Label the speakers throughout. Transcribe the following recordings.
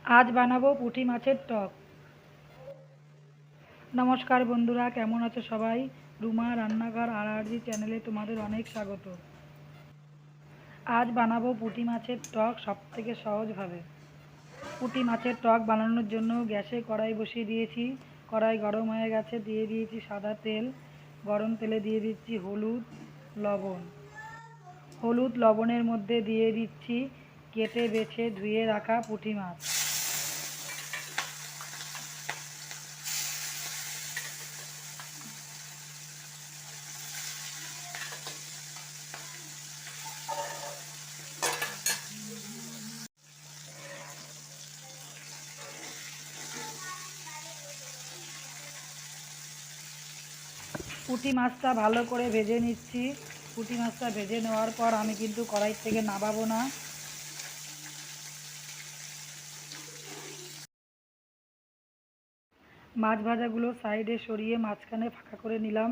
Speaker 1: আজ বানাবো পুঁটি মাছের টক। নমস্কার বন্ধুরা, কেমন আছো সবাই? রুমা রান্নাঘর আর চ্যানেলে তোমাদের অনেক স্বাগত। আজ বানাবো পুঁটি মাছের টক সবথেকে সহজভাবে। পুঁটি মাছের টক বানানোর জন্য গ্যাসে কড়াই বসিয়ে দিয়েছি। কড়াই গরম হয়ে গেছে, দিয়ে দিয়েছি সাদা তেল। গরম তেলে দিয়ে দিচ্ছি হলুদ, লবণ। হলুদ লবণের মধ্যে দিয়ে দিচ্ছি কেটে বেছে ধুয়ে রাখা পুঁটি মাছ। পুঁটি মাছটা ভালো করে ভেজে নিচ্ছি। পুঁটি মাছটা ভেজে নেওয়ার পর আমি কিন্তু কড়াই থেকে নামাবো না। মাছ ভাজাগুলো সাইডে সরিয়ে মাঝখানে ফাঁকা করে নিলাম।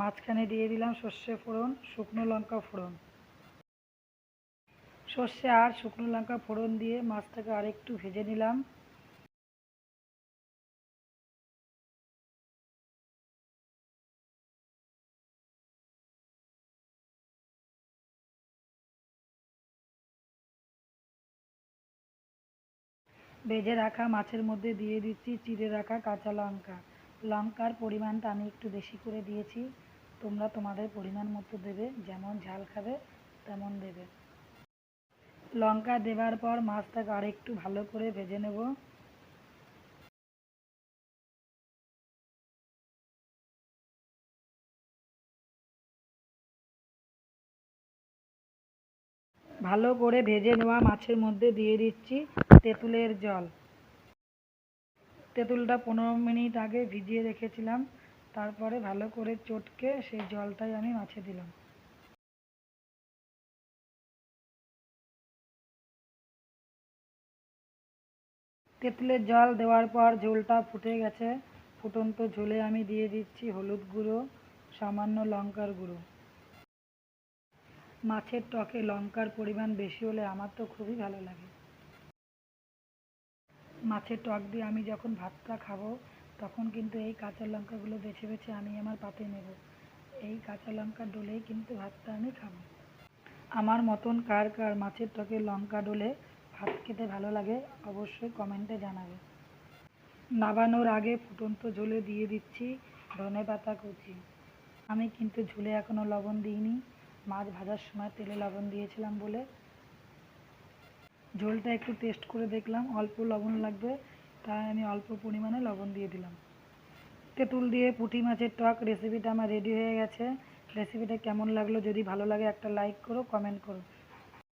Speaker 1: মাঝখানে দিয়ে দিলাম সর্ষে ফোড়ন, শুকনো লঙ্কা ফোড়ন। সর্ষে আর শুকনো লঙ্কা ফোড়ন দিয়ে মাছটাকে আরেকটু ভেজে নিলাম। ভেজে রাখা মাছের মধ্যে দিয়ে দিচ্ছি চিড়ে রাখা কাঁচা লঙ্কা। লঙ্কার পরিমাণটা আমি একটু বেশি করে দিয়েছি, তোমরা তোমাদের পরিমাণ মতো দেবে, যেমন ঝাল খাবে তেমন দেবে। লঙ্কা দেওয়ার পর মাছটাকে আরেকটু ভালো করে ভেজে নেব। ভালো করে ভেজে নেওয়া মাছের মধ্যে দিয়ে দিচ্ছি তেঁতুলের জল। তেঁতুলটা 15 মিনিট আগে ভিজিয়ে রেখেছিলাম, তারপরে ভালো করে চটকে সেই জলটাই আমি মাছে দিলাম। তেঁতুলের জল দেওয়ার পর ঝোলটা ফুটে গেছে। ফুটন্ত ঝোলে আমি দিয়ে দিচ্ছি হলুদ গুঁড়ো, সামান্য লঙ্কার গুঁড়ো। মাছের টকে লঙ্কার পরিমাণ বেশি হলে আমার তো খুবই ভালো লাগে। মাছের টক দিয়ে আমি যখন ভাতটা খাবো তখন কিন্তু এই কাঁচা লঙ্কাগুলো বেছে বেছে আমি আমার পাতে নেব। এই কাঁচা লঙ্কা ডলেই কিন্তু ভাতটা আমি খাবো। আমার মতন কার কার মাছের টকে লঙ্কা ডলে ভাত খেতে ভালো লাগে অবশ্যই কমেন্টে জানাবে। নামানোর আগে ফুটন্ত ঝোলে দিয়ে দিচ্ছি ধনেপাতা কুচি। আমি কিন্তু ঝোলে এখনও লবণ দিইনি, মাছ ভাজার সময় তেলে লবণ দিয়েছিলাম বলে। ঝোলটা একটু টেস্ট করে দেখলাম অল্প লবণ লাগবে, তাই আমি অল্প পরিমাণে লবণ দিয়ে দিলাম। তেঁতুল দিয়ে পুঁটি মাছের টক রেসিপিটা আমার রেডি হয়ে গেছে। রেসিপিটা কেমন লাগলো, যদি ভালো লাগে একটা লাইক করো, কমেন্ট করো।